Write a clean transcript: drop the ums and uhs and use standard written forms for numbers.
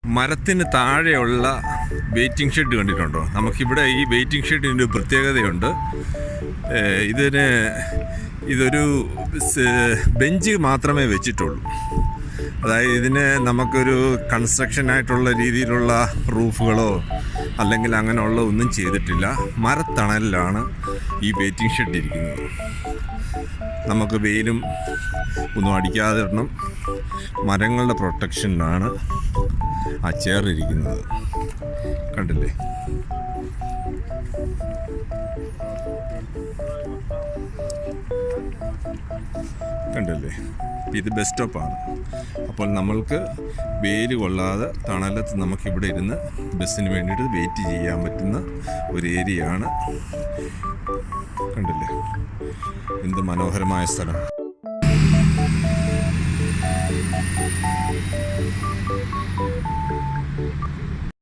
മരത്തിന് താഴെയുള്ള waiting shed കണ്ടിട്ടുണ്ടോ? നമുക്കിവിടെ ഈ വെയിറ്റിംഗ് ഷെഡിന് ഒരു പ്രത്യേകതയുണ്ട്. ഇതൊരു ബെഞ്ച് മാത്രമേ വെച്ചിട്ടുള്ളൂ. അതായത് ഇതിന് നമുക്കൊരു കൺസ്ട്രക്ഷനായിട്ടുള്ള രീതിയിലുള്ള റൂഫുകളോ അല്ലെങ്കിൽ അങ്ങനെയുള്ള ഒന്നും ചെയ്തിട്ടില്ല. മരത്തണലിലാണ് ഈ വെയിറ്റിംഗ് ഷെഡ് ഇരിക്കുന്നത്. നമുക്ക് വെയിലും ഒന്നും അടിക്കാതെ ഇടണം. മരങ്ങളുടെ പ്രൊട്ടക്ഷനിലാണ് ആ ചെയർ ഇരിക്കുന്നത്. കണ്ടില്ലേ? കണ്ടില്ലേ? ഇത് ബസ് സ്റ്റോപ്പാണ്. അപ്പോൾ നമ്മൾക്ക് വെയിൽ കൊള്ളാതെ തണലത്ത് നമുക്കിവിടെ ഇരുന്ന് ബസ്സിന് വേണ്ടിയിട്ട് വെയിറ്റ് ചെയ്യാൻ പറ്റുന്ന ഒരു ഏരിയയാണ്. കണ്ടില്ലേ? എന്ത് മനോഹരമായ സ്ഥലം.